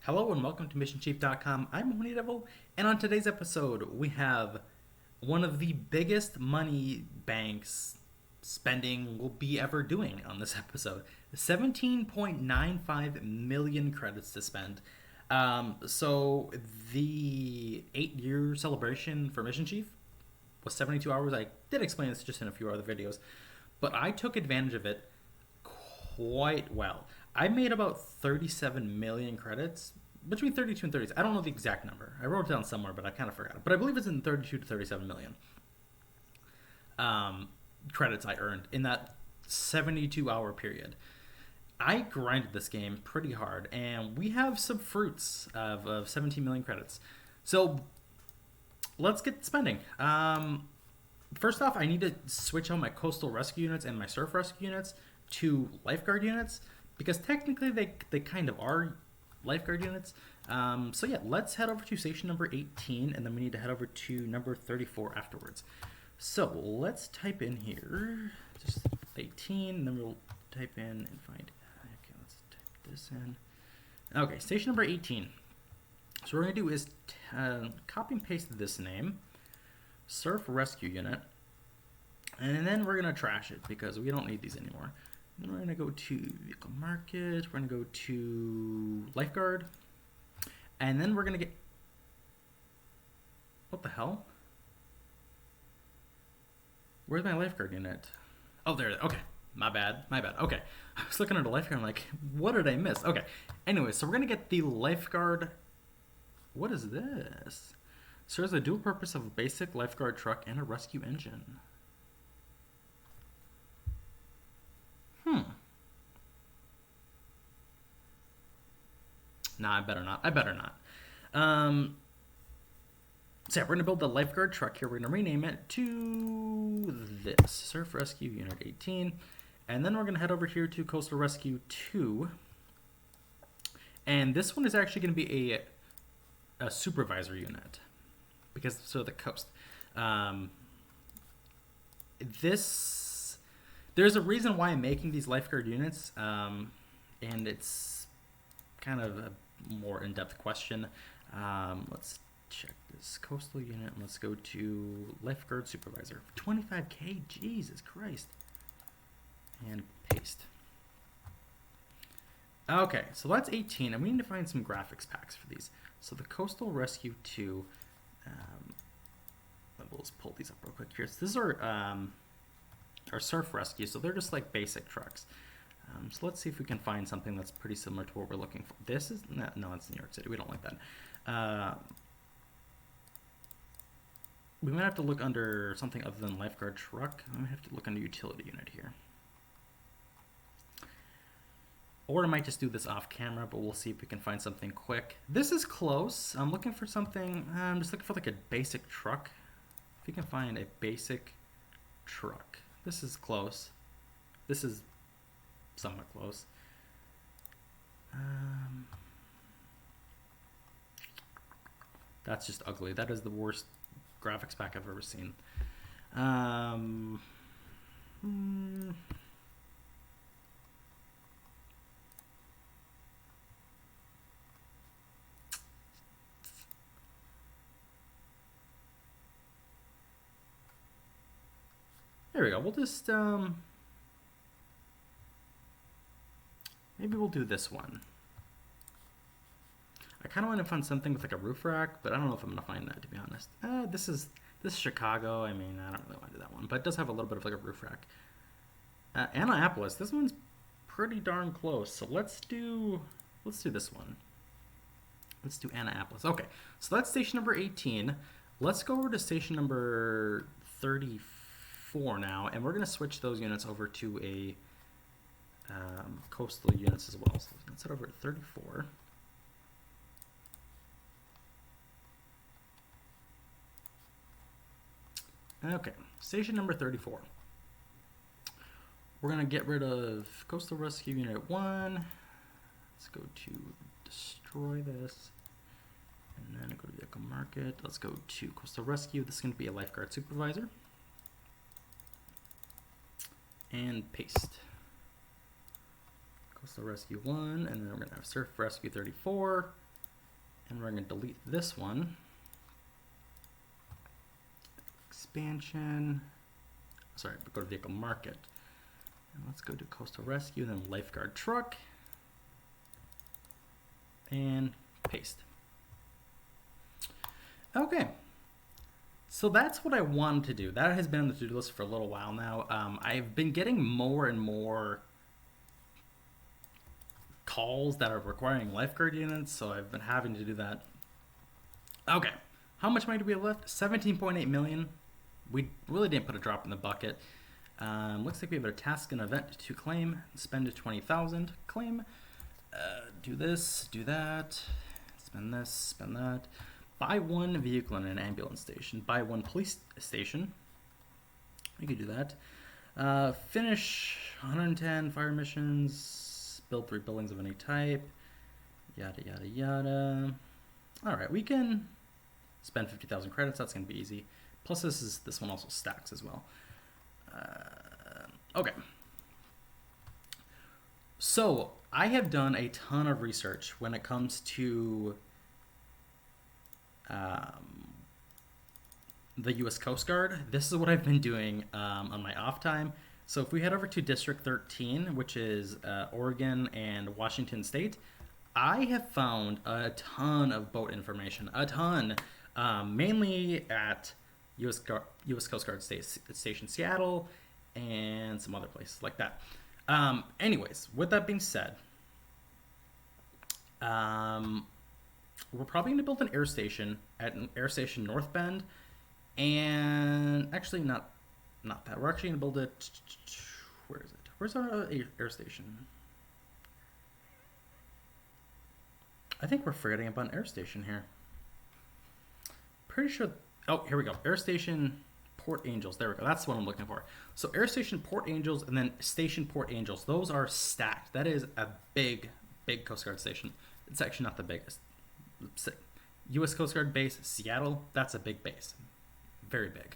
Hello and welcome to MissionChief.com. I'm Honey Devil, and on today's episode, we have one of the biggest money banks spending we'll be ever doing on this episode 17.95 million credits to spend. So, the 8-year celebration for Mission Chief was 72 hours. I did explain this just in a few other videos, but I took advantage of it quite well. I made about 37 million credits, between 32 and 30. I don't know the exact number. I wrote it down somewhere, but I kind of forgot it. But I believe it's in 32 to 37 million credits I earned in that 72-hour period. I grinded this game pretty hard, and we have some fruits of 17 million credits. So let's get spending. First off, I need to switch out my coastal rescue units and my surf rescue units to lifeguard units, because technically they kind of are lifeguard units. So yeah, let's head over to station number 18, and then we need to head over to number 34 afterwards. So let's type in here, just 18, and then we'll type in and find, okay, let's type this in. Okay, station number 18. So what we're going to do is copy and paste this name, surf rescue unit, and then we're going to trash it because we don't need these anymore. Then we're going to go to vehicle market. We're going to go to lifeguard. And then we're going to get... What the hell? Where's my lifeguard unit? Oh, there. Okay. My bad. Okay. I was looking at a lifeguard. I'm like, what did I miss? Okay. Anyway, so we're going to get the lifeguard... What is this? Serves the dual purpose of a basic lifeguard truck and a rescue engine. Nah, I better not. So yeah, we're gonna build the lifeguard truck here. We're gonna rename it to this Surf Rescue Unit 18, and then we're gonna head over here to Coastal Rescue 2, and this one is actually gonna be a supervisor unit because so the coast. There's a reason why I'm making these lifeguard units, and it's kind of a more in-depth question. Let's check this coastal unit. Let's go to lifeguard supervisor. 25k, Jesus Christ. And paste. Okay, so that's 18, and we need to find some graphics packs for these. So the Coastal Rescue 2, we'll just pull these up real quick here. So this is our surf rescue, so they're just like basic trucks. So let's see if we can find something that's pretty similar to what we're looking for. This is no, it's New York City. We don't like that. We might have to look under something other than lifeguard truck. We might have to look under utility unit here. Or I might just do this off camera, but we'll see if we can find something quick. This is close. I'm looking for something. I'm just looking for like a basic truck. If you can find a basic truck. This is close. This is somewhat close. That's just ugly. That is the worst graphics pack I've ever seen. There we go. We'll just maybe we'll do this one. I kind of want to find something with like a roof rack, but I don't know if I'm gonna find that, to be honest. This is Chicago. I mean, I don't really want to do that one, but it does have a little bit of like a roof rack. Annapolis. This one's pretty darn close. So let's do this one. Let's do Annapolis. Okay, so that's station number 18. Let's go over to station number 34 now, and we're gonna switch those units over to a coastal units as well. So let's head over to 34. Okay, station number 34. We're gonna get rid of Coastal Rescue Unit 1. Let's go to destroy this. And then go to vehicle market. Let's go to Coastal Rescue. This is gonna be a lifeguard supervisor. And paste. Coastal Rescue 1, and then we're gonna have Surf Rescue 34. And we're going to delete this one. Expansion. Sorry, go to vehicle market. And let's go to coastal rescue, then lifeguard truck. And paste. Okay. So that's what I wanted to do. That has been on the to-do list for a little while now. I've been getting more and more calls that are requiring lifeguard units, so I've been having to do that. Okay. How much money do we have left? 17.8 million. We really didn't put a drop in the bucket. Looks like we have a task and event to claim. Spend 20,000. Claim. Do this. Do that. Spend this. Spend that. Buy one vehicle in an ambulance station. Buy one police station. We could do that. Finish 110 fire missions. Build 3 buildings of any type. Yada, yada, yada. All right, we can spend 50,000 credits. That's going to be easy. Plus, this one also stacks as well. Okay. So, I have done a ton of research when it comes to the U.S. Coast Guard. This is what I've been doing on my off time. So if we head over to District 13, which is Oregon and Washington State, I have found a ton of boat information. A ton. Mainly at U.S. Coast Guard Station Seattle and some other places like that. Anyways, with that being said, we're probably going to build an air station at an air station North Bend, and actually not that. We're actually going to build it. Where is it? Where's our air station? I think we're forgetting about an air station here. Pretty sure. Oh, here we go. Air station Port Angels. There we go. That's what I'm looking for. So air station Port Angels and then station Port Angels. Those are stacked. That is a big Coast Guard station. It's actually not the biggest. U.S. Coast Guard base, Seattle, that's a big base. Very big.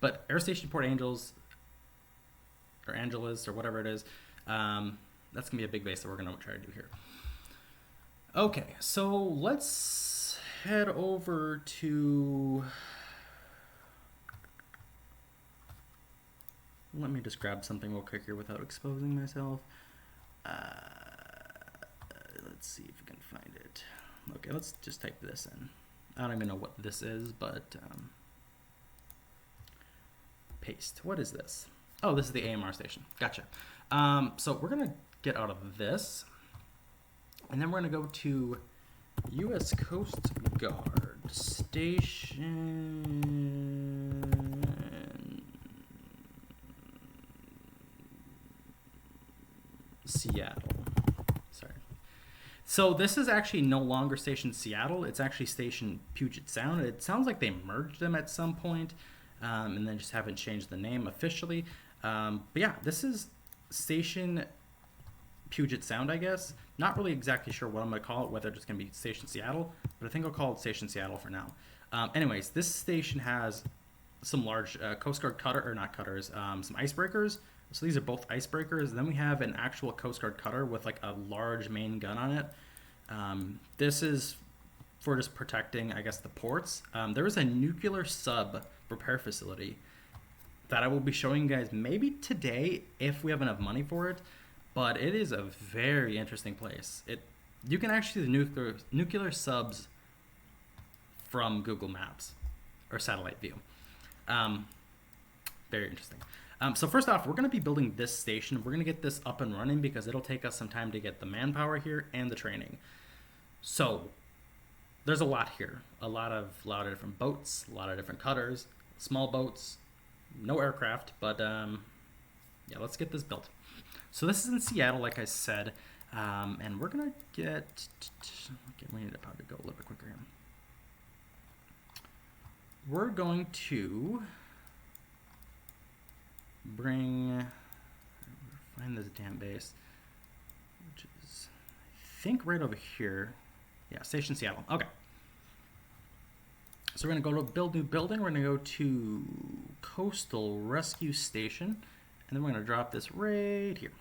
But Air Station Port Angels, or Angeles, or whatever it is, that's going to be a big base that we're going to try to do here. Okay, so let's head over to... Let me just grab something real quick here without exposing myself. Let's see if we can find it. Okay, let's just type this in. I don't even know what this is, but paste. What is this? Oh, this is the AMR station. Gotcha. So we're going to get out of this, and then we're going to go to U.S. Coast Guard Station... Seattle. Sorry. So this is actually no longer Station Seattle. It's actually Station Puget Sound. It sounds like they merged them at some point, and then just haven't changed the name officially. But yeah, this is Station Puget Sound, I guess. Not really exactly sure what I'm going to call it, whether it's going to be Station Seattle, but I think I'll call it Station Seattle for now. Anyways, this station has some large Coast Guard some icebreakers. So these are both icebreakers. Then we have an actual Coast Guard cutter with like a large main gun on it. This is for just protecting, I guess, the ports. There is a nuclear sub repair facility that I will be showing you guys maybe today if we have enough money for it. But it is a very interesting place. You can actually see the nuclear subs from Google Maps or satellite view. Very interesting. So first off, we're going to be building this station. We're going to get this up and running because it'll take us some time to get the manpower here and the training. So there's a lot here. A lot of different boats, a lot of different cutters, small boats, no aircraft, but yeah, let's get this built. So this is in Seattle, like I said, and we're going to get... Okay, we need to probably go a little bit quicker here. We're going to... find this damn base, which is, I think, right over here. Yeah, Station Seattle. Okay. So we're going to go to build new building. We're going to go to Coastal Rescue Station, and then we're going to drop this right here.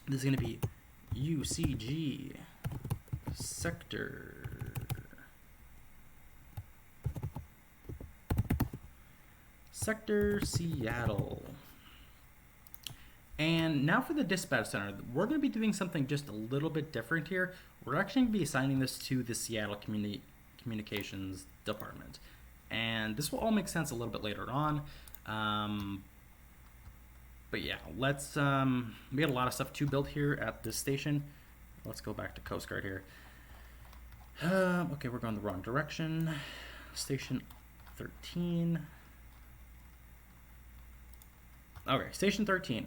This is going to be UCG sector. Sector Seattle. And now for the dispatch center, we're going to be doing something just a little bit different here. We're actually going to be assigning this to the Seattle Communications Department. And this will all make sense a little bit later on. But yeah, let's, we got a lot of stuff to build here at this station. Let's go back to Coast Guard here. Okay, we're going the wrong direction. Station 13. Okay, Station 13.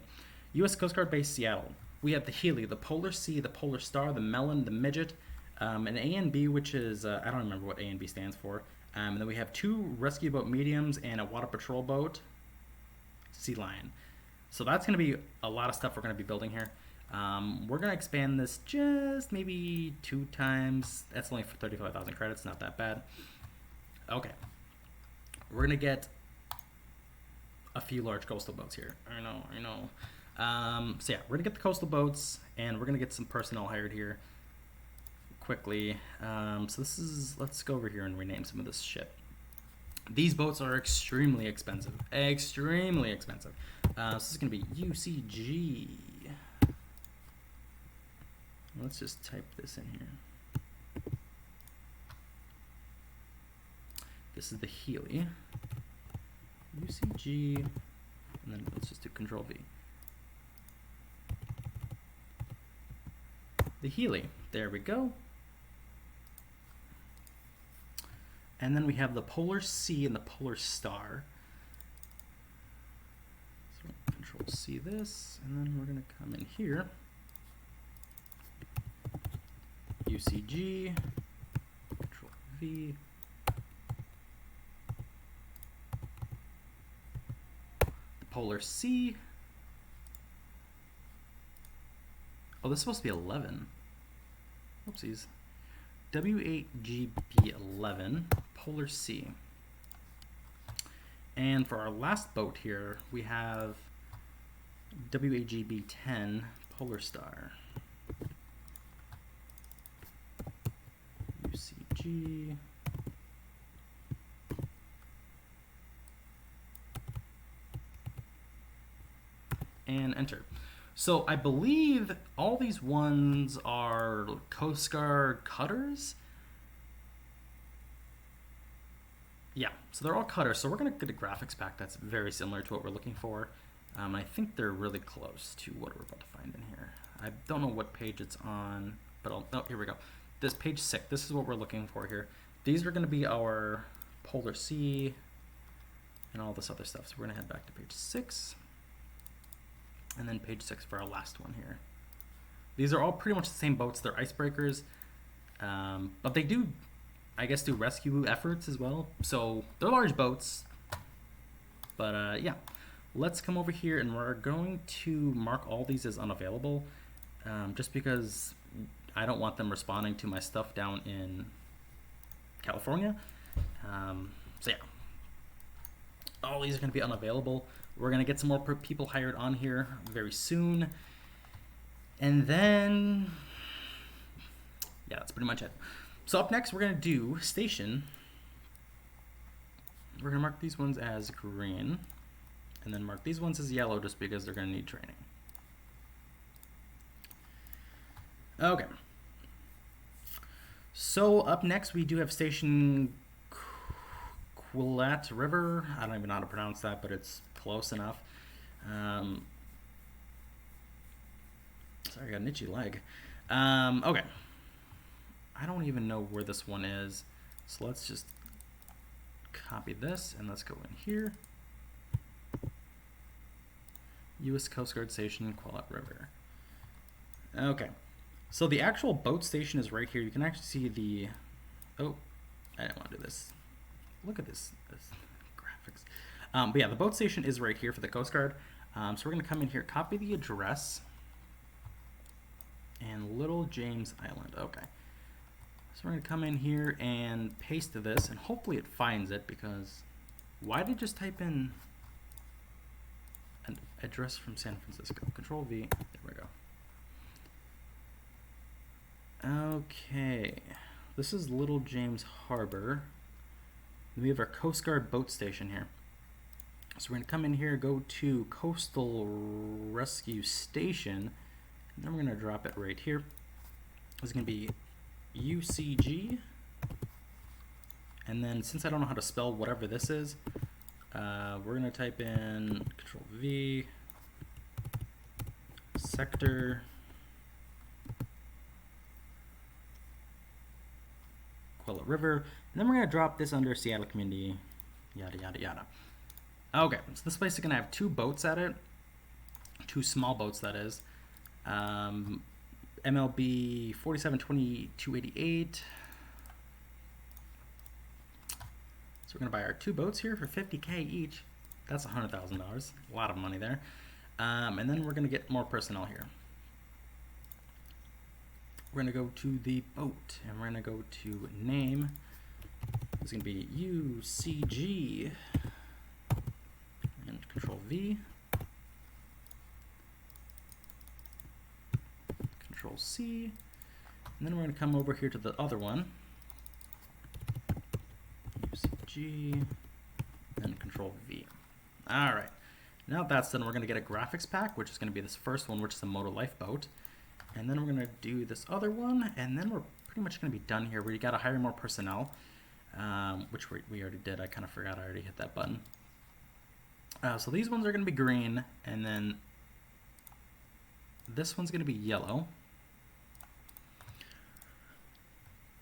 U.S. Coast Guard Base, Seattle. We have the Healy, the Polar Sea, the Polar Star, the Melon, the Midget, an A and B, which is, I don't remember what A and B stands for. And then we have 2 rescue boat mediums and a water patrol boat, Sea Lion. So that's going to be a lot of stuff we're going to be building here. We're going to expand this just maybe 2 times. That's only for 35,000 credits, not that bad. Okay. We're going to get a few large coastal boats here. I know. So yeah, we're going to get the coastal boats, and we're going to get some personnel hired here quickly. So this is, let's go over here and rename some of this shit. These boats are extremely expensive. Extremely expensive. So this is going to be UCG. Let's just type this in here. This is the Healy. UCG. And then let's just do Control V. The Healy. There we go. And then we have the Polar Sea and the Polar Star. So Control C this, and then we're going to come in here. UCG, Control V. The Polar Sea. Oh, this is supposed to be 11. Oopsies. W8GB11, Polar Sea. And for our last boat here, we have WAGB10, Polar Star. UCG. And enter. So I believe all these ones are Coast Guard cutters. Yeah, so they're all cutters. So we're going to get a graphics pack that's very similar to what we're looking for. I think they're really close to what we're about to find in here. I don't know what page it's on, but oh, here we go. This page 6, this is what we're looking for here. These are going to be our Polar Sea and all this other stuff. So we're going to head back to page 6. And then page 6 for our last one here. These are all pretty much the same boats. They're icebreakers. But they do, I guess, do rescue efforts as well. So they're large boats. But yeah, let's come over here and we're going to mark all these as unavailable. Just because I don't want them responding to my stuff down in California. So yeah, all these are going to be unavailable. We're going to get some more people hired on here very soon. And then, yeah, that's pretty much it. So up next, we're going to do station. We're going to mark these ones as green. And then mark these ones as yellow just because they're going to need training. Okay. So up next, we do have station Quillette River. I don't even know how to pronounce that, but it's close enough. Sorry, I got an itchy leg. Okay. I don't even know where this one is. So let's just copy this and let's go in here. U.S. Coast Guard Station, Quillette River. Okay. So the actual boat station is right here. You can actually see the... Oh, I didn't want to do this. Look at this graphics. But yeah, the boat station is right here for the Coast Guard. So we're going to come in here, copy the address, and Little James Island. Okay. So we're going to come in here and paste this, and hopefully it finds it, because why did it just type in an address from San Francisco? Control V. There we go. Okay. this is Little James Harbor. We have our Coast Guard boat station here. So we're going to come in here, go to Coastal Rescue Station, and then we're going to drop it right here. This is going to be UCG. And then since I don't know how to spell whatever this is, we're going to type in Control V, sector, Quilla River, and then we're going to drop this under Seattle Community, yada, yada, yada. Okay, so this place is going to have 2 boats at it, 2 small boats, that is. MLB 472288. So we're going to buy our 2 boats here for $50K each. That's $100,000. A lot of money there. And then we're going to get more personnel here. We're going to go to the boat, and we're going to go to name. It's going to be UCG. And Control V. Control C. And then we're going to come over here to the other one. UCG. And Control V. All right. Now that's done, we're going to get a graphics pack, which is going to be this first one, which is the Moto Lifeboat. And then we're going to do this other one, and then we're pretty much going to be done here, where you got to hire more personnel, which we already did. I kind of forgot I already hit that button. So these ones are going to be green, and then this one's going to be yellow.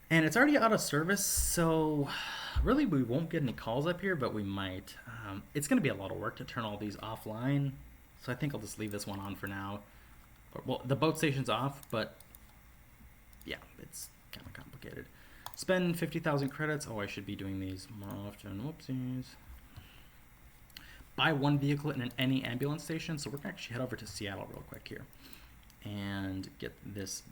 And it's already out of service, so really we won't get any calls up here, but we might. It's going to be a lot of work to turn all these offline, so I think I'll just leave this one on for now. Well, the boat station's off, but yeah, it's kind of complicated. Spend 50,000 credits. Oh, I should be doing these more often. Whoopsies. Buy 1 vehicle in any ambulance station. So we're going to actually head over to Seattle real quick here and get this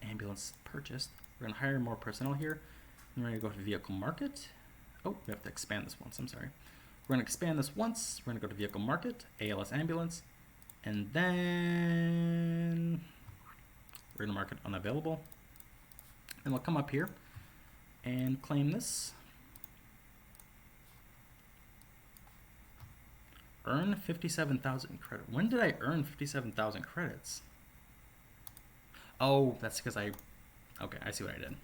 ambulance purchased. We're going to hire more personnel here. We're going to go to vehicle market. Oh, we have to expand this once. I'm sorry. We're going to expand this once. We're going to go to vehicle market, ALS ambulance, and then we're going to mark it unavailable. And we'll come up here and claim this. Earn 57,000 credit. When did I earn 57,000 credits? Oh, that's because okay, I see what I did.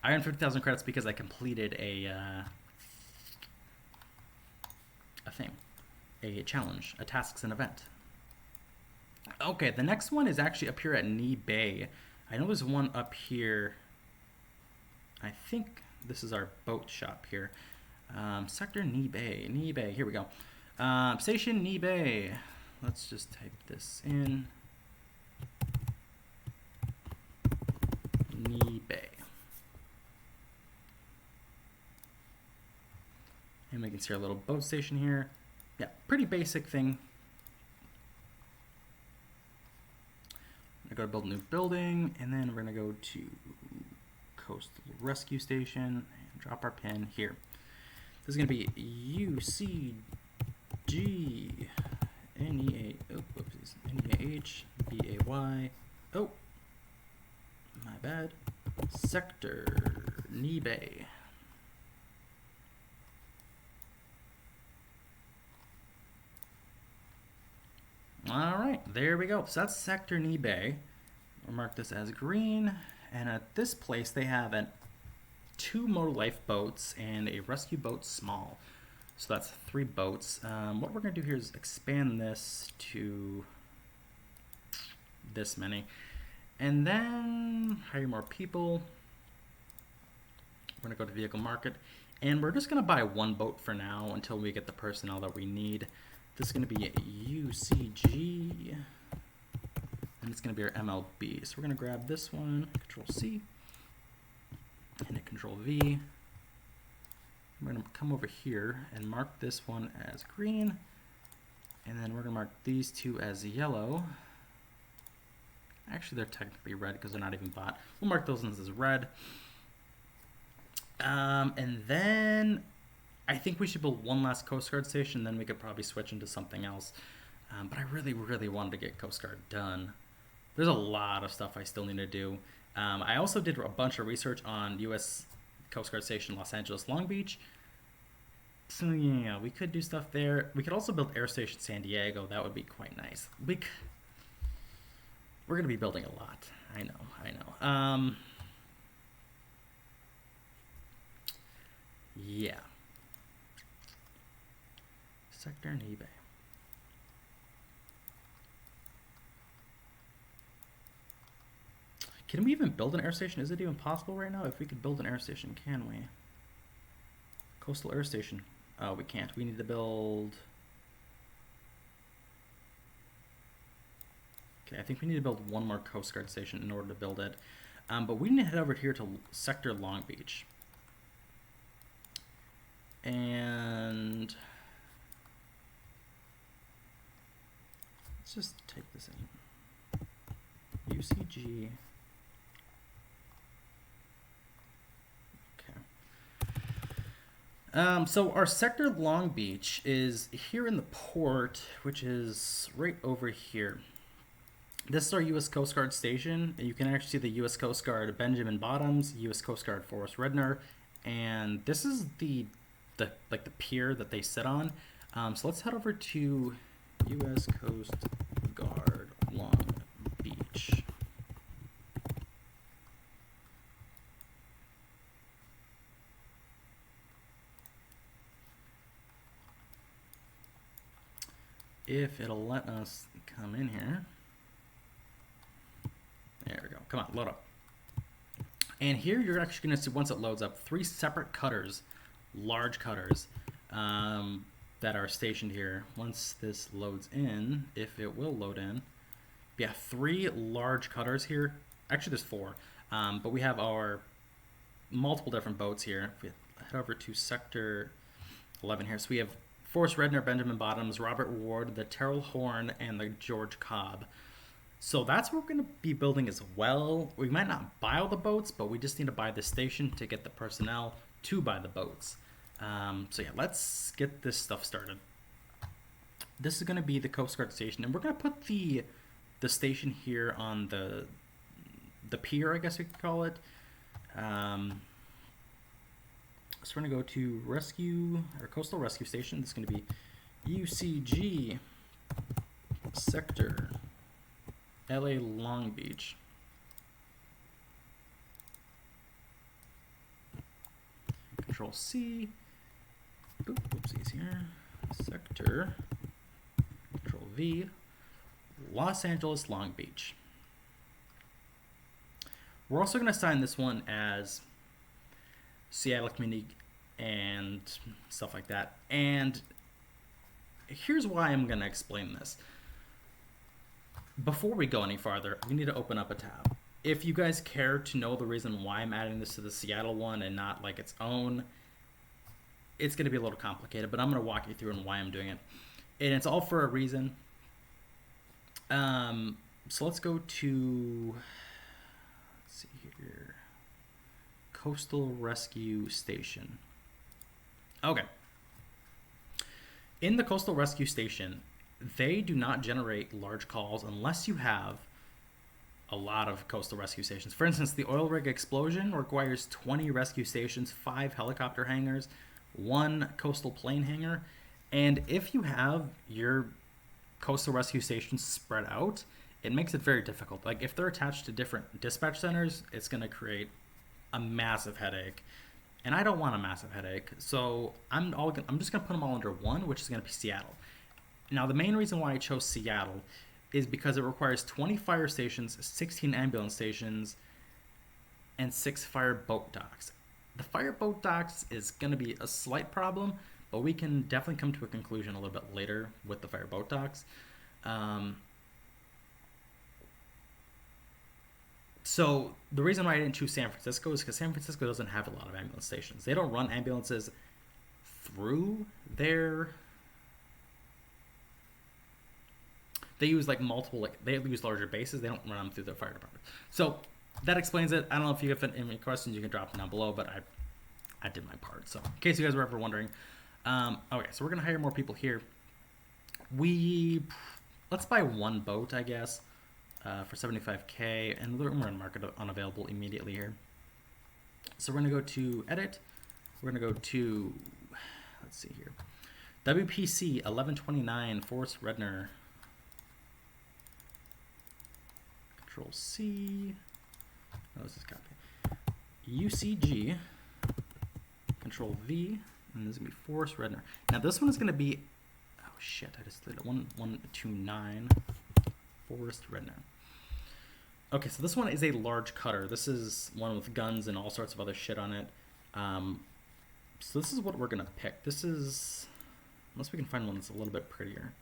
I earned 50,000 credits because I completed a thing, a challenge, a tasks and event. Okay, the next one is actually up here at Knee Bay. I know there's one up here. I think this is our boat shop here. Sector Knee Bay, here we go. Station Knee Bay. Let's just type this in. Knee Bay. And we can see our little boat station here. Yeah, pretty basic thing. I'm gonna go build a new building, and then we're gonna go to Coastal Rescue Station and drop our pin here. This is gonna be UCG NEAH BAY. Oh, my bad. Sector Knee Bay. All right, there we go. So that's Sector Knee Bay. We'll mark this as green. And at this place, they have 2 Moto Lifeboats and a rescue boat small. So that's 3 boats. What we're going to do here is expand this to this many. And then hire more people. We're going to go to vehicle market. And we're just going to buy 1 boat for now until we get the personnel that we need. This is going to be UCG, and it's going to be our MLB. So we're going to grab this one, Control C, and hit Control V. We're going to come over here and mark this one as green, and then we're going to mark these 2 as yellow. Actually, they're technically red because they're not even bought. We'll mark those ones as red. And then I think we should build 1 last Coast Guard station, then we could probably switch into something else. But I really, really wanted to get Coast Guard done. There's a lot of stuff I still need to do. I also did a bunch of research on U.S. Coast Guard Station Los Angeles Long Beach. So yeah, we could do stuff there. We could also build Air Station San Diego. That would be quite nice. We're gonna be building a lot. I know. I know. Yeah. Sector and eBay. Can we even build an air station? Is it even possible right now? If we could build an air station, can we? Coastal air station. Oh, we can't. We need to build... Okay, I think we need to build one more Coast Guard station in order to build it. But we need to head over here to Sector Long Beach. And... let's just take this in. UCG... So our sector Long Beach is here in the port, which is right over here. This is our U.S. Coast Guard station, and you can actually see the U.S. Coast Guard Benjamin Bottoms, U.S. Coast Guard Forrest Redner, and this is the pier that they sit on. So let's head over to U.S. Coast Guard Long Beach. If it'll let us come in here. There we go. Come on, load up. And here you're actually going to see, once it loads up, 3 separate cutters, large cutters, that are stationed here. Once this loads in, if it will load in, yeah, 3 large cutters here. Actually, there's 4, but we have our multiple different boats here. If we head over to Sector 11 here, so we have Forrest Redner, Benjamin Bottoms, Robert Ward, the Terrell Horn, and the George Cobb. So that's what we're going to be building as well. We might not buy all the boats, but we just need to buy the station to get the personnel to buy the boats. So yeah, let's get this stuff started. This is going to be the Coast Guard station, and we're going to put the station here on the pier, I guess we could call it. So we're going to go to rescue, or coastal rescue station. This is going to be UCG sector LA Long Beach. Control C. Oopsies here. Sector. Control V. Los Angeles Long Beach. We're also going to assign this one as Seattle Community and stuff like that. And here's why I'm going to explain this. Before we go any farther, we need to open up a tab. If you guys care to know the reason why I'm adding this to the Seattle one and not like its own, it's going to be a little complicated, but I'm going to walk you through and why I'm doing it. And it's all for a reason. So let's go to, let's see here. Coastal Rescue Station. Okay. In the Coastal Rescue Station, they do not generate large calls unless you have a lot of coastal rescue stations. For instance, the oil rig explosion requires 20 rescue stations, 5 helicopter hangars, 1 coastal plane hangar, and if you have your coastal rescue stations spread out, it makes it very difficult. Like if they're attached to different dispatch centers, it's going to create a massive headache, and I don't want a massive headache, so I'm just going to put them all under one, which is going to be Seattle. Now, the main reason why I chose Seattle is because it requires 20 fire stations, 16 ambulance stations, and 6 fire boat docks. The fire boat docks is going to be a slight problem, but we can definitely come to a conclusion a little bit later with the fire boat docks. So the reason why I didn't choose San Francisco is because San Francisco doesn't have a lot of ambulance stations. They don't run ambulances through their... They use like multiple, they use larger bases. They don't run them through their fire department. So that explains it. I don't know if you have any questions, you can drop them down below, but I did my part. So in case you guys were ever wondering. Okay, so we're going to hire more people here. Let's buy 1 boat, I guess. for 75K, and we're going to mark it unavailable immediately here. So we're going to go to edit. We're going to go to, let's see here, WPC 1129 Forrest Redner. Control C. Oh, this is copy. UCG. Control V. And this is going to be Forrest Redner. Now this one is going to be, oh shit, I just did it. 1129 Forrest Redner. Okay, so this one is a large cutter. This is one with guns and all sorts of other shit on it. So this is what we're going to pick. This is, unless we can find one that's a little bit prettier.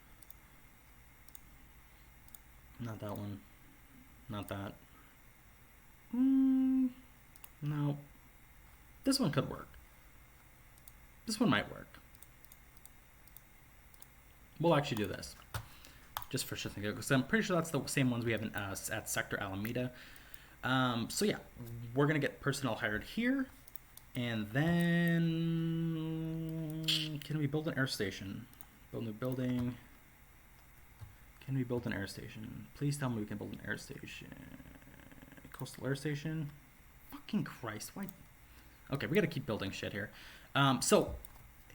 Not that one. Not that. No. This one could work. This one might work. We'll actually do this. Just for shits and giggles, because I'm pretty sure that's the same ones we have in, at Sector Alameda. So yeah, we're gonna get personnel hired here, and then can we build an air station? Build a new building. Can we build an air station? Please tell me we can build an air station. Coastal air station. Fucking Christ! Why? Okay, we gotta keep building shit here. So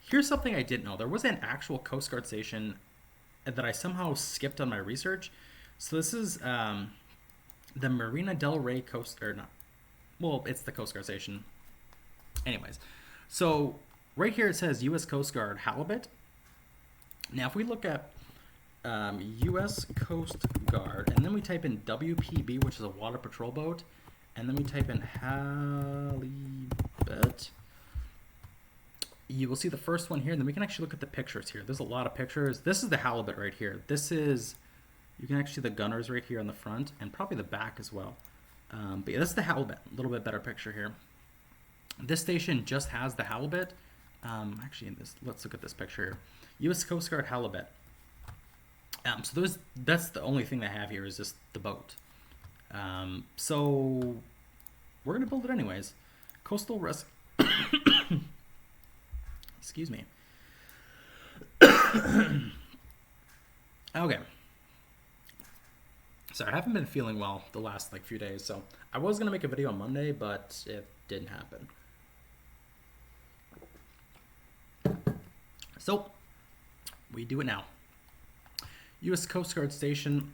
here's something I didn't know. There was an actual Coast Guard station that I somehow skipped on my research. So this is the Marina Del Rey Coast, or not, well, it's the Coast Guard station. Anyways, so right here it says U.S. Coast Guard Halibut. Now if we look at U.S. Coast Guard, and then we type in WPB, which is a water patrol boat, and then we type in Halibut, you will see the first one here, and then we can actually look at the pictures here. There's a lot of pictures. This is the Halibut right here. This is, you can actually see the gunners right here on the front, and probably the back as well. But yeah, this is the Halibut. A little bit better picture here. This station just has the Halibut. Actually, let's look at this picture here. U.S. Coast Guard Halibut. So that's the only thing they have here is just the boat. So we're going to build it anyways. Coastal Rescue. Excuse me. Okay. Sorry, I haven't been feeling well the last few days, so I was gonna make a video on Monday, but it didn't happen. So we do it now. U.S. Coast Guard Station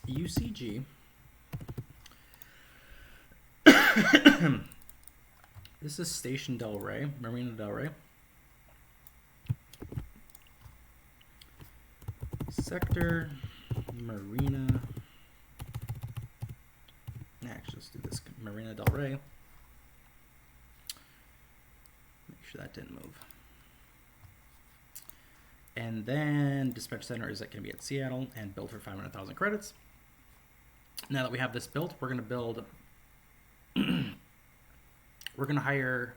UCG. This is Station Del Rey, Marina Del Rey. Sector Marina. Actually, let's do this. Marina Del Rey. Make sure that didn't move. And then dispatch center is going to be at Seattle and built for 500,000 credits. Now that we have this built, we're going to build. We're going to hire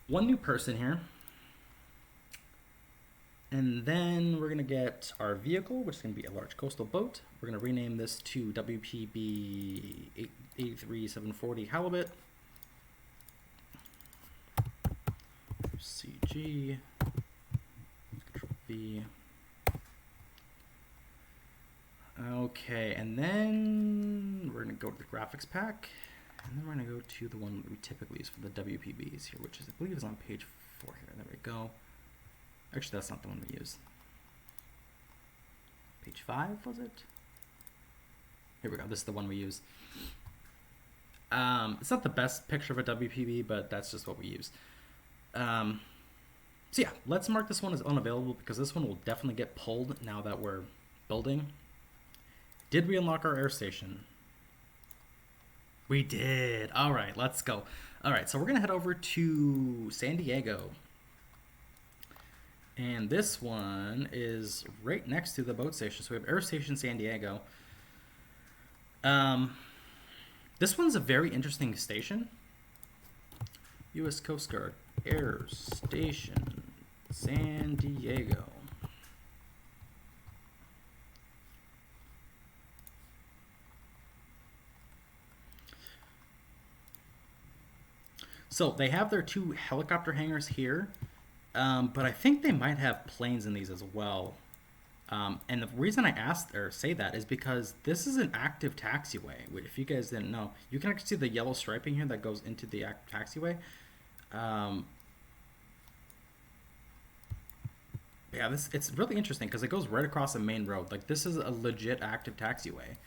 one new person here. And then we're going to get our vehicle, which is going to be a large coastal boat. We're going to rename this to WPB 83740 Halibut. CG. Control V. Okay, and then we're going to go to the graphics pack. And then we're going to go to the one that we typically use for the WPBs here, which is, I believe, is on page 4 here. There we go. Actually, that's not the one we use. Page 5, was it? Here we go. This is the one we use. It's not the best picture of a WPB, but that's just what we use. So yeah, let's mark this one as unavailable because this one will definitely get pulled now that we're building. Did we unlock our air station? We did. All right, let's go. All right, so we're going to head over to San Diego. And this one is right next to the boat station. So we have Air Station San Diego. This one's a very interesting station. U.S. Coast Guard Air Station San Diego. So they have their 2 helicopter hangars here, but I think they might have planes in these as well. And the reason I asked or say that is because this is an active taxiway. If you guys didn't know, you can actually see the yellow striping here that goes into the taxiway. Yeah, it's really interesting because it goes right across the main road. Like, this is a legit active taxiway.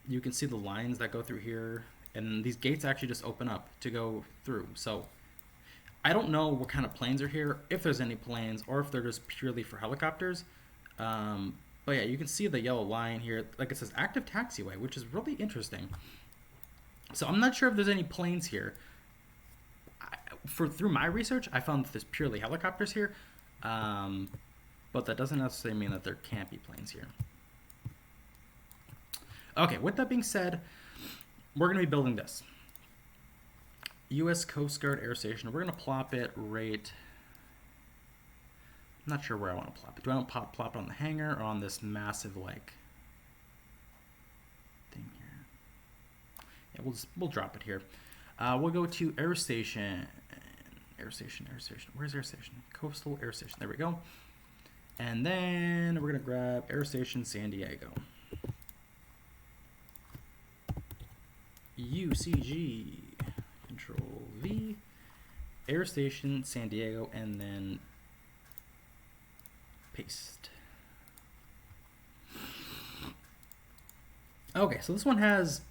You can see the lines that go through here, and these gates actually just open up to go through. So I don't know what kind of planes are here, if there's any planes, or if they're just purely for helicopters. But yeah, you can see the yellow line here. Like, it says active taxiway, which is really interesting. So I'm not sure if there's any planes here. Through my research, I found that there's purely helicopters here. But that doesn't necessarily mean that there can't be planes here. Okay, with that being said, we're going to be building this. U.S. Coast Guard Air Station. We're going to plop it right... I'm not sure where I want to plop it. Do I want to plop it on the hangar or on this massive, like, thing here? Yeah, we'll drop it here. We'll go to Air Station. Air Station. Where's Air Station? Coastal Air Station. There we go. And then we're going to grab Air Station San Diego. UCG. Control V. Air Station San Diego. And then paste. Okay, so this one has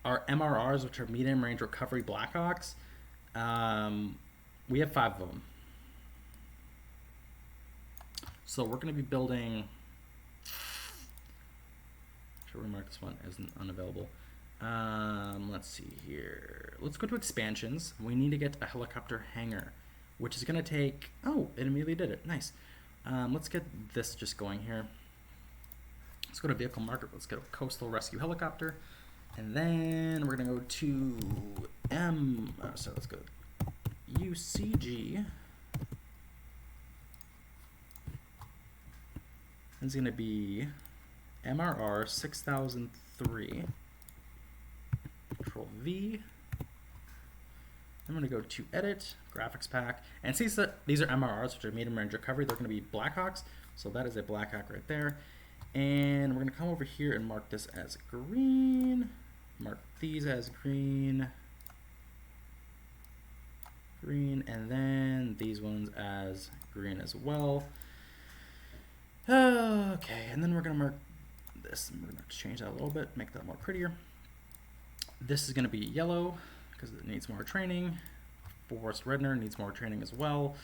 our MRRs, which are medium range recovery Blackhawks. We have 5 of them. So we're going to be building... Should we mark this one as unavailable? Let's see here. Let's go to expansions. We need to get a helicopter hangar, which is going to take... Oh, it immediately did it. Nice. Let's get this just going here. Let's go to vehicle market. Let's get a coastal rescue helicopter. And then we're going to go to let's go UCG. It's going to be MRR 6003. Control V. I'm going to go to edit, graphics pack, and see that these are MRRs, which are medium range recovery. They're going to be Blackhawks, so that is a Blackhawk right there. And we're going to come over here and mark this as green. Mark these as green. Green, and then these ones as green as well. Okay, and then we're going to mark this. We're going to change that a little bit, make that more prettier. This is going to be yellow because it needs more training. Forrest Redner needs more training as well.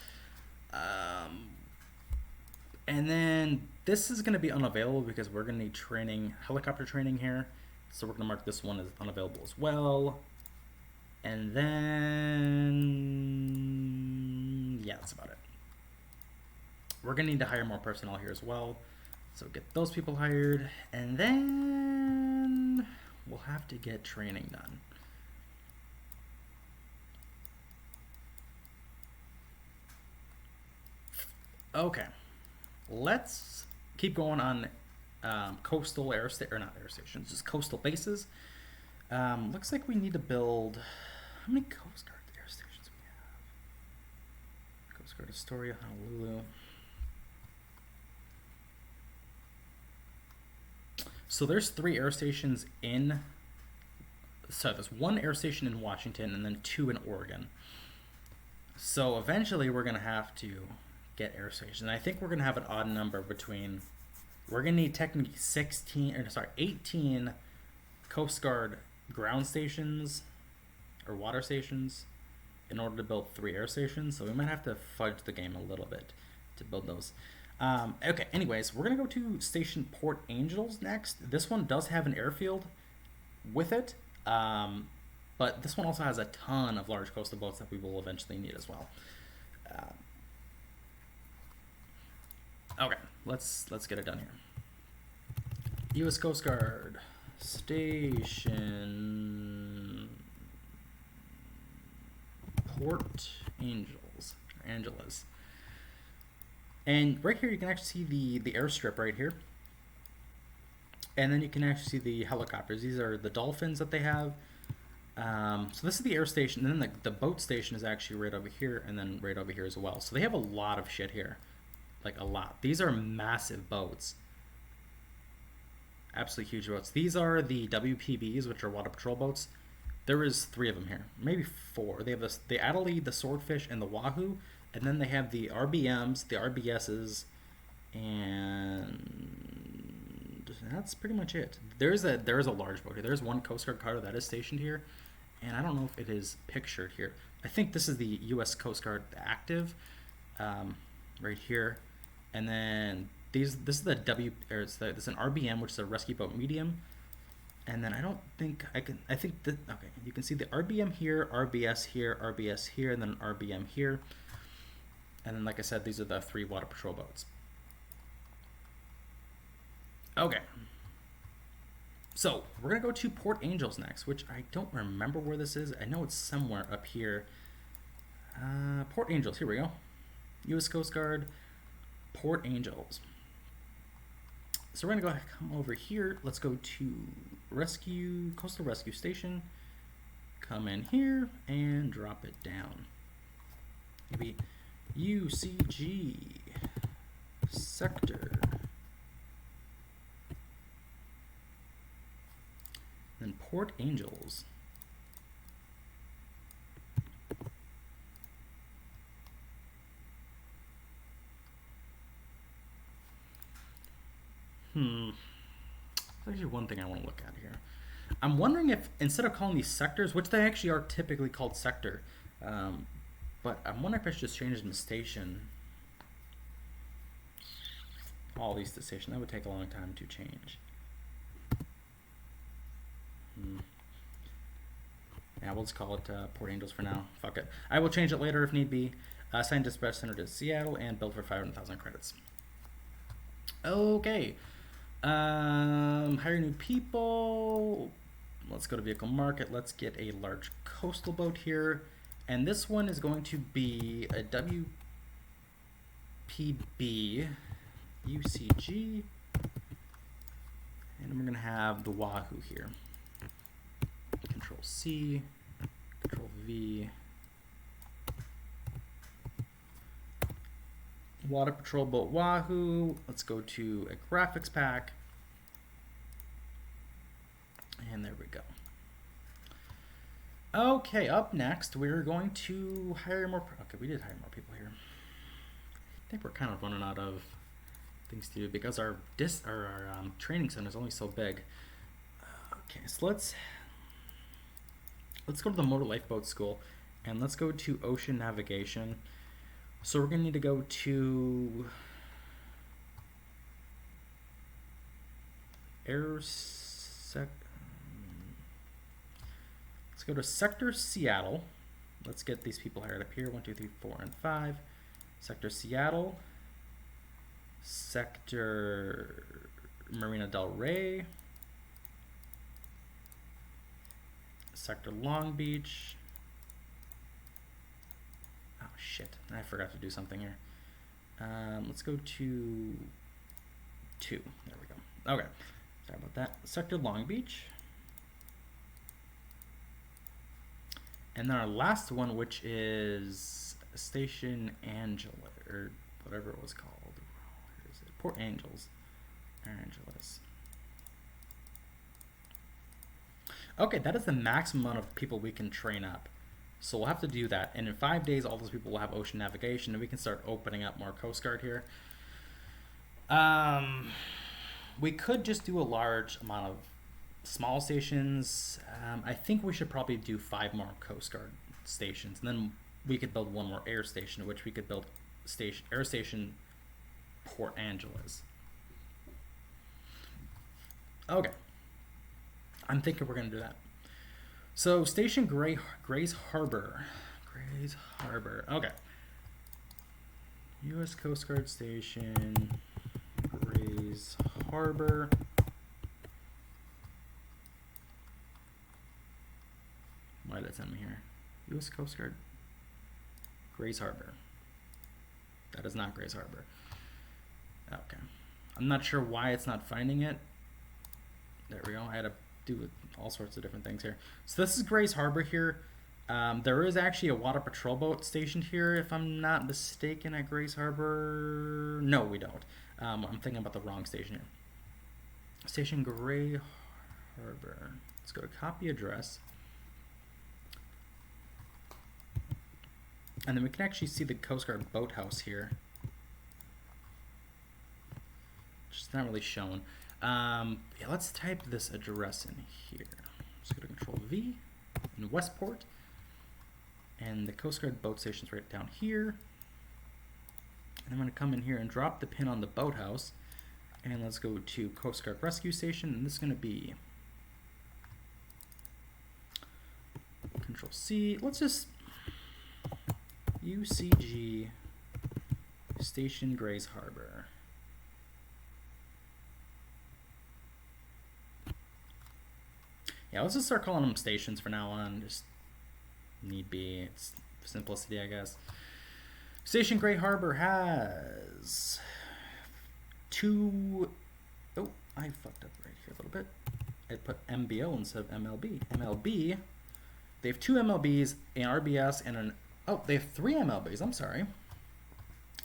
And then this is going to be unavailable because we're going to need training, helicopter training here. So we're going to mark this one as unavailable as well. And then, yeah, that's about it. We're going to need to hire more personnel here as well. So get those people hired. And then we'll have to get training done. Okay. Let's keep going on coastal air stations, just coastal bases. Looks like we need to build. How many Coast Guard air stations do we have? Coast Guard Astoria, Honolulu. So there's 3 air stations in. So there's 1 air station in Washington and then 2 in Oregon. So eventually we're gonna have to get air stations. And I think we're gonna have an odd number between. We're gonna need technically 18 Coast Guard ground stations or water stations in order to build 3 air stations. So we might have to fudge the game a little bit to build those. Okay, anyways, we're gonna go to Station Port Angels next. This one does have an airfield with it, but this one also has a ton of large coastal boats that we will eventually need as well. Okay, let's get it done here. U.S. Coast Guard Station Port Angeles. And right here you can actually see the airstrip right here. And then you can actually see the helicopters. These are the Dolphins that they have. So this is the air station, and then the boat station is actually right over here, and then right over here as well. So they have a lot of shit here. like a lot. These are massive boats. Absolutely huge boats. These are the WPBs, which are water patrol boats. There is 3 of them here, maybe 4. They have the Adelaide, the Swordfish, and the Wahoo, and then they have the RBMs, the RBSs, and that's pretty much it. There is a large boat here. There's one Coast Guard cutter that is stationed here, and I don't know if it is pictured here. I think this is the U.S. Coast Guard active, right here, and then this is the this is an RBM, which is a rescue boat medium. And then I think that, okay, you can see the RBM here, RBS here, RBS here, and then an RBM here. And then, like I said, these are the 3 water patrol boats. Okay. So, we're going to go to Port Angels next, which I don't remember where this is. I know it's somewhere up here. Port Angels, here we go. U.S. Coast Guard, Port Angels. So we're going to come over here. Let's go to Coastal Rescue Station. Come in here and drop it down. Maybe UCG sector. Then Port Angels. There's actually one thing I want to look at here. I'm wondering if, instead of calling these sectors, which they actually are typically called sector, but I'm wondering if I should just change them to station. All these to station. That would take a long time to change. Yeah, we'll just call it Port Angels for now. Fuck it. I will change it later if need be. Assign dispatch center to Seattle and build for 500,000 credits. Okay. Hire new people. Let's go to vehicle market. Let's get a large coastal boat here. And this one is going to be a WPB UCG. And we're going to have the Wahoo here. Control C, Control V. Water Patrol Boat Wahoo. Let's go to a graphics pack. And there we go. Okay, up next, we're going to hire more. Okay, we did hire more people here. I think we're kind of running out of things to do because our training center is only so big. Okay, so let's go to the Motor Lifeboat School, and let's go to Ocean Navigation. So we're going to need to go to let's go to Sector Seattle. Let's get these people hired up here. 1, 2, 3, 4, and 5. Sector Seattle. Sector Marina Del Rey. Sector Long Beach. Oh shit, I forgot to do something here. Let's go to 2. There we go. Okay, sorry about that. Sector Long Beach. And then our last one, which is Station Angela, or whatever it was called. Where is it? Port Angels. Angeles. Okay, that is the maximum amount of people we can train up. So we'll have to do that. And in 5 days, all those people will have ocean navigation, and we can start opening up more Coast Guard here. We could just do a large amount of small stations. I think we should probably do 5 more Coast Guard stations. And then we could build 1 more air station, which we could build air station Port Angeles. Okay. I'm thinking we're going to do that. So, Station Grays Harbor. Grays Harbor. Okay. U.S. Coast Guard Station Grays Harbor. Why did it send me here? U.S. Coast Guard Grays Harbor. That is not Grays Harbor. Okay. I'm not sure why it's not finding it. There we go. I had to do all sorts of different things here. So this is Grays Harbor here. There is actually a water patrol boat stationed here, if I'm not mistaken, at Grays Harbor. No, we don't. I'm thinking about the wrong station here. Station Gray Harbor. Let's go to copy address. And then we can actually see the Coast Guard boathouse here. Just not really shown. Yeah, let's type this address in here. Let's go to Control V in Westport. And the Coast Guard boat station's right down here. And I'm going to come in here and drop the pin on the boathouse. And let's go to Coast Guard Rescue Station. And this is going to be Control C. Let's just UCG Station Grays Harbor. Yeah, let's just start calling them stations for now on. Just need be. It's simplicity, I guess. Station Gray Harbor has two. Oh, I fucked up right here a little bit. I put MBO instead of MLB. MLB. They have two MLBs, an RBS, and an. Oh, they have three MLBs. I'm sorry.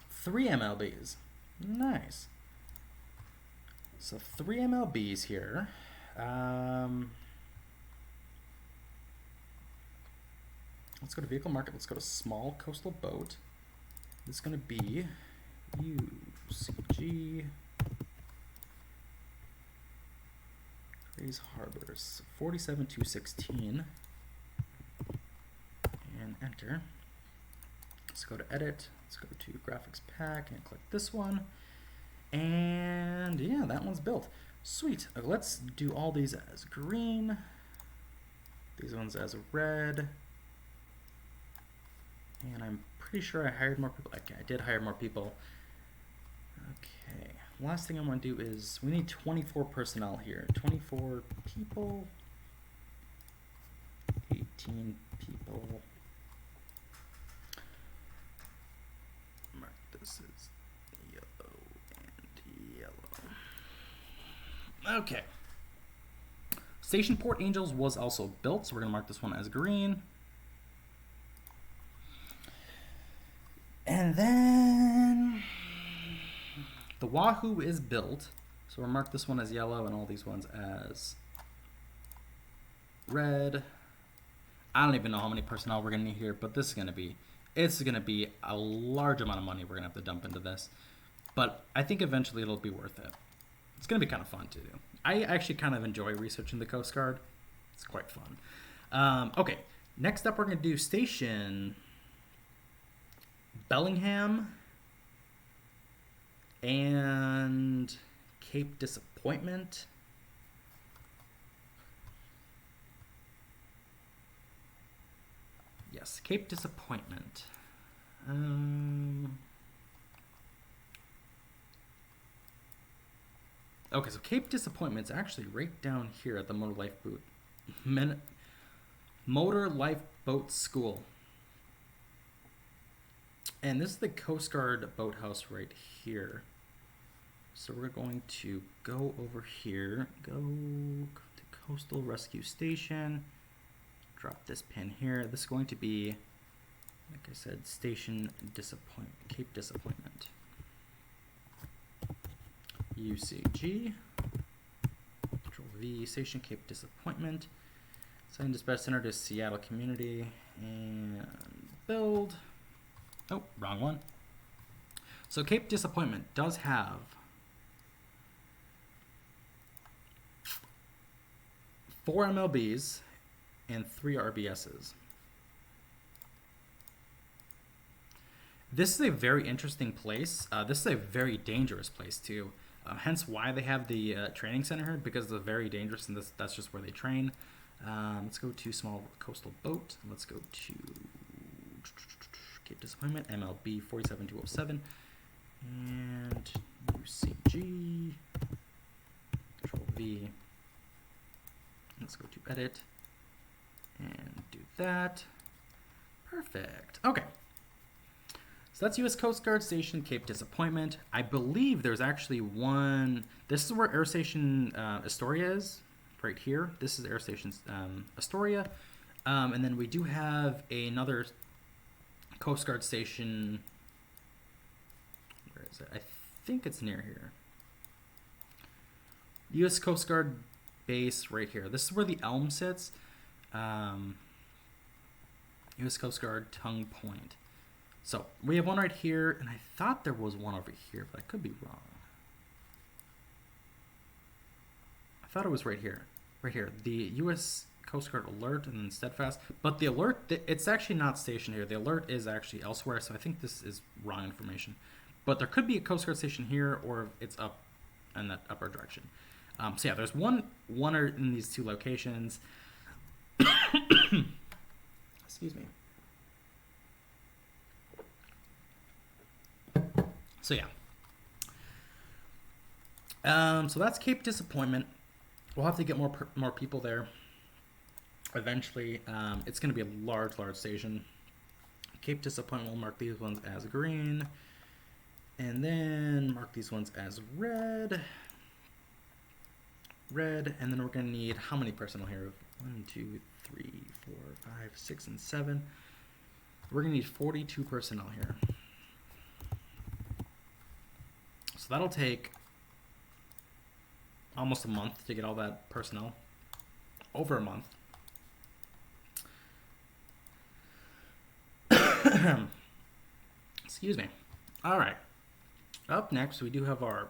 Three MLBs. Nice. So 3 MLBs here. Let's go to vehicle market. Let's go to small coastal boat. This is going to be UCG Grays Harbors 47216 and enter. Let's go to edit. Let's go to graphics pack and click this one. And yeah, that one's built. Sweet. Let's do all these as green. These ones as red. And I'm pretty sure I hired more people. Okay, I did hire more people. Okay. Last thing I want to do is we need 24 personnel here. 24 people. 18 people. Mark this as yellow and yellow. Okay. Station Port Angels was also built, so we're going to mark this one as green. And then the Wahoo is built, so we'll mark this one as yellow and all these ones as red. I don't even know how many personnel we're gonna need here, but this is gonna be a large amount of money we're gonna have to dump into this. But I think eventually it'll be worth it. It's gonna be kind of fun to do. I actually kind of enjoy researching the Coast Guard. It's quite fun. Okay, next up we're gonna do Station Bellingham and Cape Disappointment. Yes, Cape Disappointment. Okay, so Cape Disappointment's actually right down here at the Motor Lifeboat School. And this is the Coast Guard boathouse right here. So we're going to go over here, go to Coastal Rescue Station, drop this pin here. This is going to be, like I said, Station Cape Disappointment. UCG, Control V, Station Cape Disappointment. Send dispatch center to Seattle Community and build. Oh, wrong one. So Cape Disappointment does have 4 MLBs and 3 RBSs. This is a very interesting place. This is a very dangerous place too. Hence why they have the training center here, because it's very dangerous, and that's just where they train. Let's go to small coastal boat. Let's go to Cape Disappointment, MLB 47207, and UCG, Control V. Let's go to edit and do that. Perfect. Okay. So that's U.S. Coast Guard Station Cape Disappointment. I believe there's actually one. This is where Air Station Astoria is, right here. This is Air Station Astoria. And then we do have another Coast Guard station. Where is it? I think it's near here. U.S. Coast Guard base right here. This is where the Elm sits. U.S. Coast Guard Tongue Point. So we have one right here, and I thought there was one over here, but I could be wrong. I thought it was right here. Right here. The U.S. Coast Guard Alert and then Steadfast. But the Alert, it's actually not stationed here. The Alert is actually elsewhere, so I think this is wrong information. But there could be a Coast Guard station here, or it's up in that upper direction. So yeah, there's one in these two locations. Excuse me. So yeah. So that's Cape Disappointment. We'll have to get more people there eventually. It's going to be a large station. Cape Disappointment, will mark these ones as green. And then mark these ones as red. Red. And then we're going to need how many personnel here? 1, 2, 3, 4, 5, 6, and 7. We're going to need 42 personnel here. So that'll take almost a month to get all that personnel. Over a month. Excuse me. All right. Up next, we do have our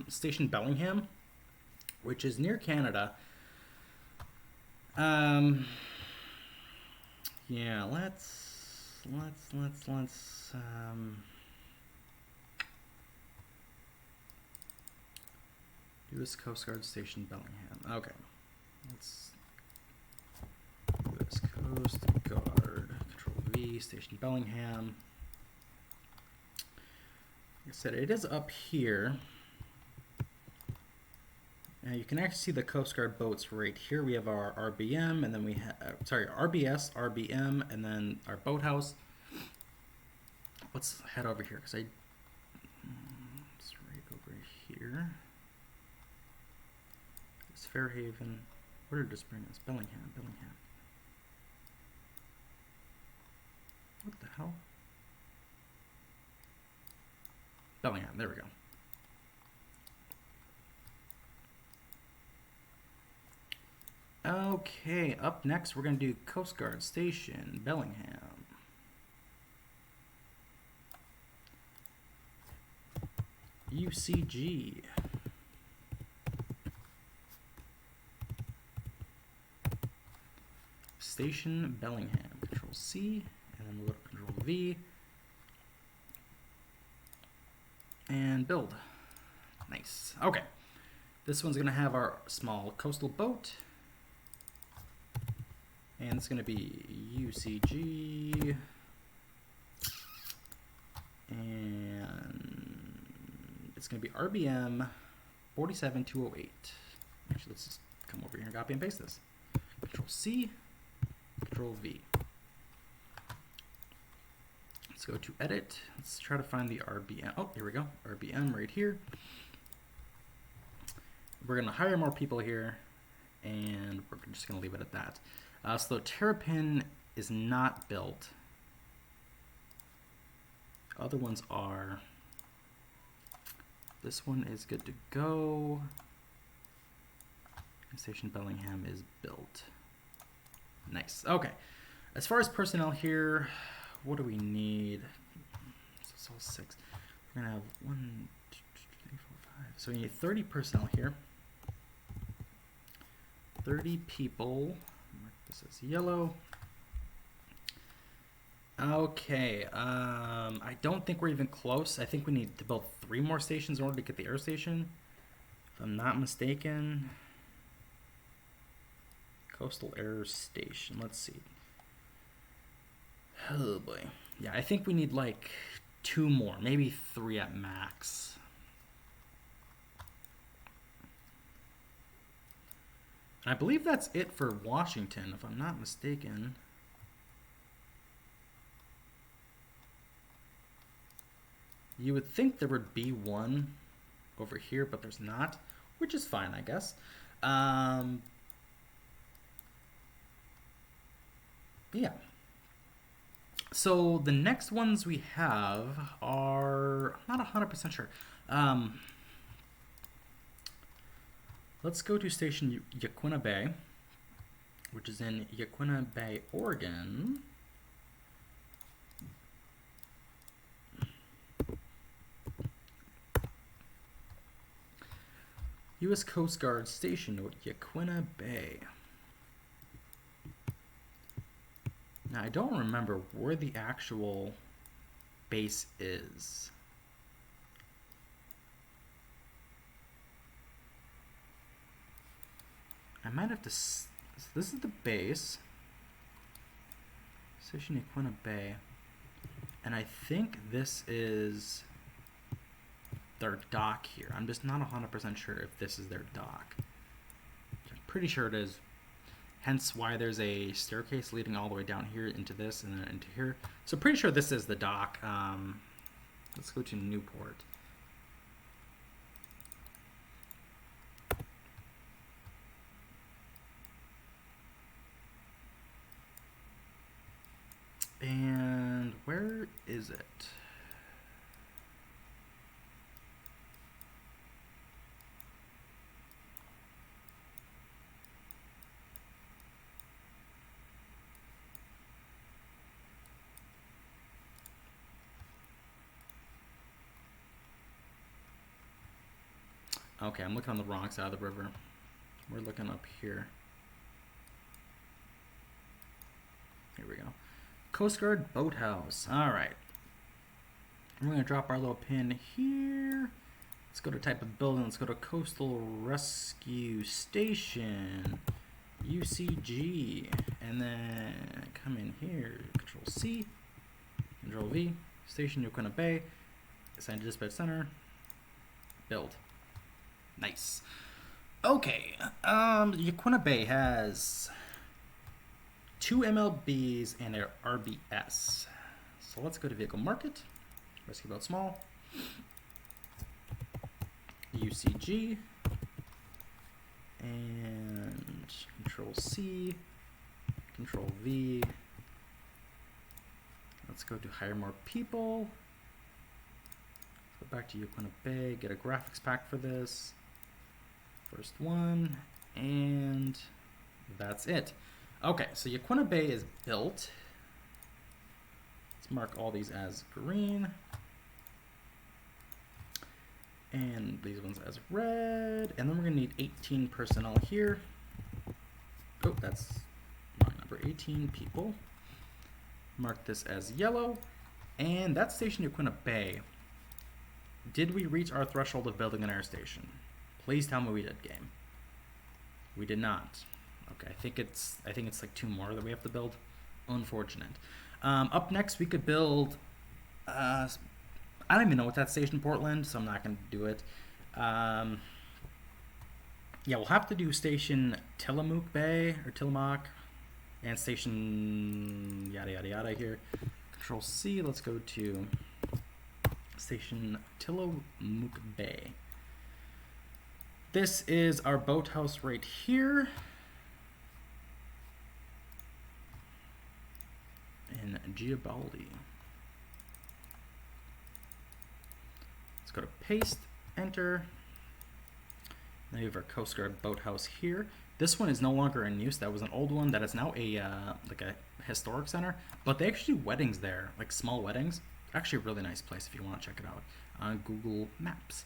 Station Bellingham, which is near Canada. Yeah, let's U.S. Coast Guard Station Bellingham. Okay. Let's U.S. Coast Guard Control V Station Bellingham. Like I said, it is up here. Now you can actually see the Coast Guard boats right here. We have our RBM, and then we have RBS, RBM, and then our boathouse. Let's head over here because it's right over here. It's Fairhaven. Where did this bring us? Bellingham. What the hell? Bellingham. There we go. Okay, up next we're going to do Coast Guard Station, Bellingham. UCG. Station, Bellingham. Control C, and then we'll go to Control V. And build. Nice. Okay. This one's going to have our small coastal boat. And it's going to be UCG. And it's going to be RBM 47208. Actually, let's just come over here and copy and paste this. Control C, Control V. Let's go to edit. Let's try to find the RBM. Oh, here we go. RBM right here. We're going to hire more people here, and we're just going to leave it at that. So the Terrapin is not built. Other ones are. This one is good to go. Station Bellingham is built. Nice. Okay. As far as personnel here, what do we need? So it's all 6. We're gonna have 1, 2, 3, 4, 5. So we need 30 personnel here. 30 people. Mark this as yellow. Okay. I don't think we're even close. I think we need to build 3 more stations in order to get the air station. If I'm not mistaken. Coastal Air Station. Let's see. Oh boy. Yeah, I think we need like 2 more, maybe 3 at max. I believe that's it for Washington, if I'm not mistaken. You would think there would be one over here, but there's not, which is fine, I guess. Yeah. So the next ones we have are, I'm not 100% sure. Um, let's go to Station Yaquina Bay, which is in Yaquina Bay, Oregon. U.S. Coast Guard Station at Yaquina Bay. Now, I don't remember where the actual base is. I might have to... So this is the base. Station Yaquina Bay. And I think this is their dock here. I'm just not 100% sure if this is their dock. I'm pretty sure it is. Hence why there's a staircase leading all the way down here into this and then into here. So pretty sure this is the dock. Let's go to Newport. And where is it? Okay, I'm looking on the wrong side of the river. We're looking up here. Here we go. Coast Guard Boathouse. All right. We're going to drop our little pin here. Let's go to type of building. Let's go to Coastal Rescue Station. UCG. And then come in here. Control C. Control V. Station Yaquina Bay. Assign to Dispatch Center. Build. Nice. Okay. Yaquina Bay has 2 MLBs and an RBS. So let's go to Vehicle Market. Rescue Boat Small. UCG. And Control C. Control V. Let's go to hire more people. Go back to Yaquina Bay. Get a graphics pack for this. First one. And that's it. Okay, so Yaquina Bay is built. Let's mark all these as green. And these ones as red. And then we're going to need 18 personnel here. Oh, that's wrong number. 18 people. Mark this as yellow. And that's Station Yaquina Bay. Did we reach our threshold of building an air station? Please tell me we did, game. We did not. Okay, I think it's like 2 more that we have to build. Unfortunate. Up next, we could build. I don't even know what that station, Portland, so I'm not going to do it. Yeah, we'll have to do Station Tillamook Bay or Tillamook, and Station yada yada yada here. Control C. Let's go to Station Tillamook Bay. This is our boathouse right here. In Giabaldi. Let's go to paste, enter. Now we have our Coast Guard boathouse here. This one is no longer in use. That was an old one that is now a like a historic center. But they actually do weddings there, like small weddings. Actually a really nice place if you want to check it out on Google Maps.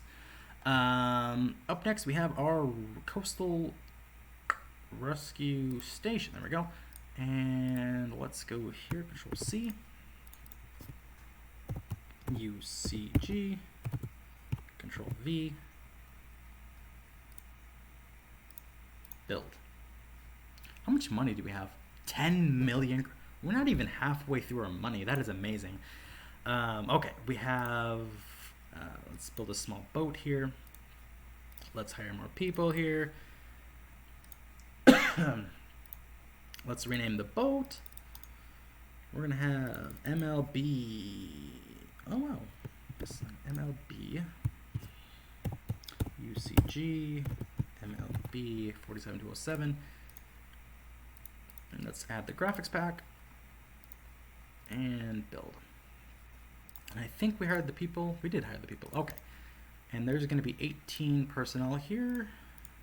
Up next we have our Coastal Rescue Station. There we go. And let's go here, Control C, UCG, Control V, build. How much money do we have? 10 million. We're not even halfway through our money. That is amazing. Okay, we have, let's build a small boat here. Let's hire more people here. Let's rename the boat. We're going to have MLB. Oh, wow. MLB. UCG. MLB 47207. And let's add the graphics pack. and build. And I think we hired the people. We did hire the people. Okay. And there's going to be 18 personnel here.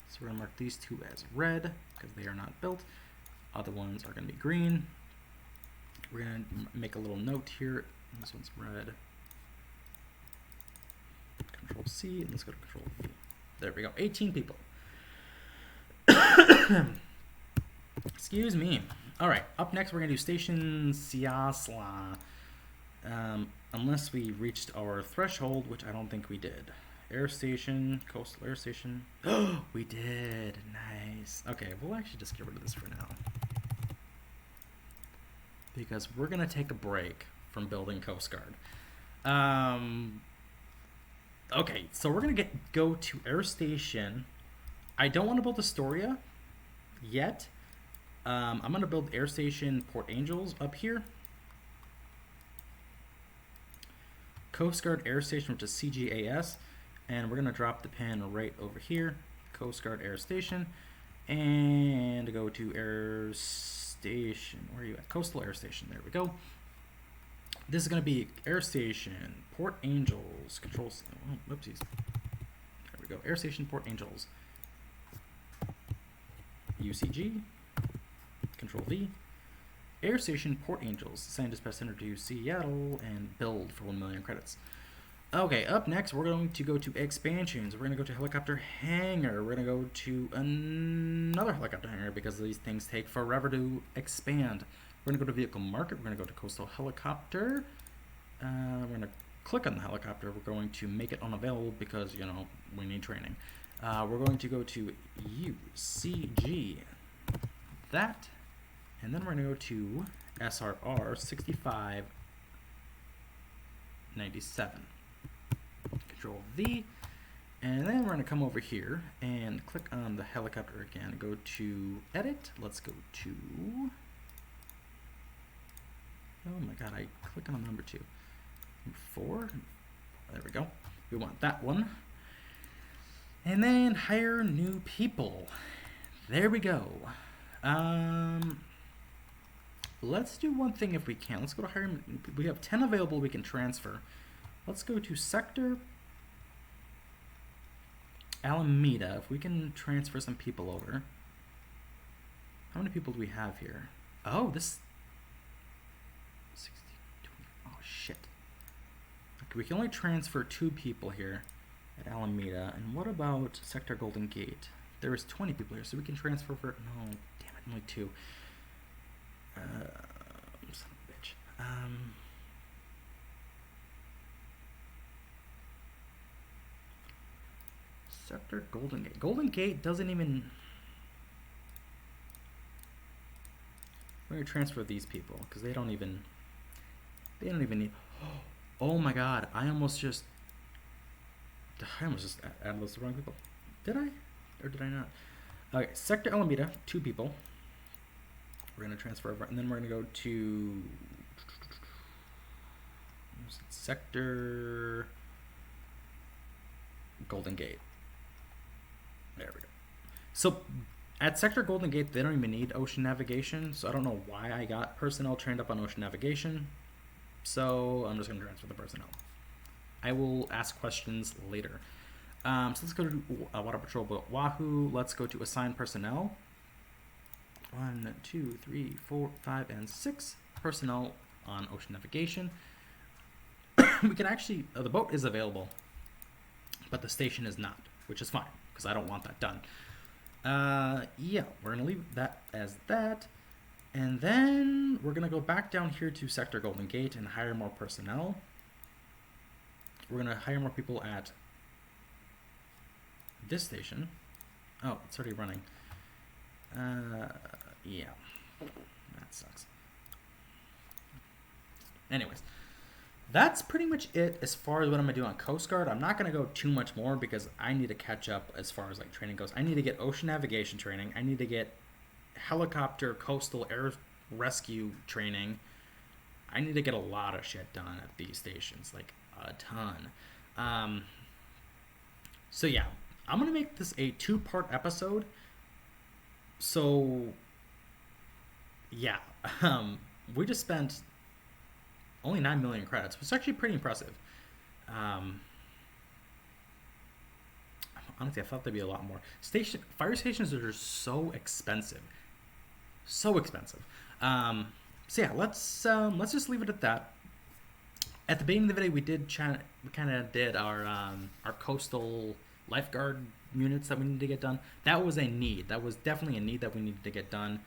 So we're going to mark these two as red because they are not built. Other ones are going to be green. We're going to make a little note here. This one's red. Control C, and let's go to Control V. There we go. 18 people. Excuse me. All right. Up next, we're going to do Station Siasla. Unless we reached our threshold, which I don't think we did. Air station, coastal air station. Oh, we did. Nice. Okay, we'll actually just get rid of this for now. Because we're going to take a break from building Coast Guard. Okay, so we're going to go to air station. I don't want to build Astoria yet. I'm going to build air station Port Angels up here. Coast Guard Air Station, which is CGAS, and we're going to drop the pin right over here, Coast Guard Air Station, and go to Air Station. Where are you at? Coastal Air Station. There we go. This is going to be Air Station Port Angels. Control. Oh, whoopsies. There we go. Air Station Port Angels. UCG. Control V. Air Station Port Angels, San Dispatch Center to Seattle, and build for 1 million credits. Okay, up next, we're going to go to expansions. We're going to go to helicopter hangar. We're going to go to another helicopter hangar because these things take forever to expand. We're going to go to vehicle market. We're going to go to coastal helicopter. We're going to click on the helicopter. We're going to make it unavailable because, you know, we need training. We're going to go to UCG. That. And then we're going to go to SRR 6597. Control V. And then we're going to come over here and click on the helicopter again. Go to edit. Let's go to... Oh my god, I click on number 2. 4. There we go. We want that one. And then hire new people. There we go. Let's do one thing if we can. Let's go to hire. We have 10 available we can transfer. Let's go to Sector Alameda. If we can transfer some people over. How many people do we have here? Oh, this... 60, 20, oh, shit. Okay, we can only transfer 2 people here at Alameda. And what about Sector Golden Gate? There is 20 people here, so we can transfer for... No, damn it, only 2. Son of a bitch. Sector Golden Gate. Golden Gate doesn't even... We're going to transfer these people, because they don't even need... Oh my god, I almost just added those to the wrong people. Did I? Or did I not? Okay, Sector Alameda, 2 people. We're going to transfer over, and then we're going to go to Sector Golden Gate. There we go. So at Sector Golden Gate, they don't even need ocean navigation, so I don't know why I got personnel trained up on ocean navigation. So I'm just going to transfer the personnel. I will ask questions later. So let's go to Water Patrol Boat Wahoo. Let's go to assign personnel. 1, 2, 3, 4, 5, and 6 personnel on ocean navigation. We can actually, the boat is available, but the station is not, which is fine because I don't want that done. Yeah, we're going to leave that as that. And then we're going to go back down here to Sector Golden Gate and hire more personnel. We're going to hire more people at this station. Oh, it's already running. Yeah, that sucks. Anyways, that's pretty much it as far as what I'm going to do on Coast Guard. I'm not going to go too much more because I need to catch up as far as like training goes. I need to get ocean navigation training. I need to get helicopter coastal air rescue training. I need to get a lot of shit done at these stations, like a ton. So yeah, I'm going to make this a 2-part episode. So, yeah, we just spent only 9 million credits, which is actually pretty impressive. Um, Honestly, I thought there'd be a lot more. Fire stations are just so expensive. Um, so yeah, let's just leave it at that. At the beginning of the video, we kind of did our coastal lifeguard units that we need to get done. That was a need. That was definitely a need that we needed to get done.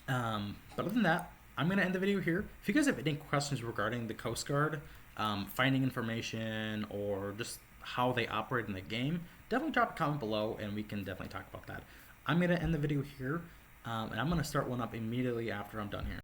But other than that, I'm gonna end the video here. If you guys have any questions regarding the Coast Guard, finding information, or just how they operate in the game, definitely drop a comment below, and we can definitely talk about that. I'm gonna end the video here, and I'm gonna start one up immediately after I'm done here.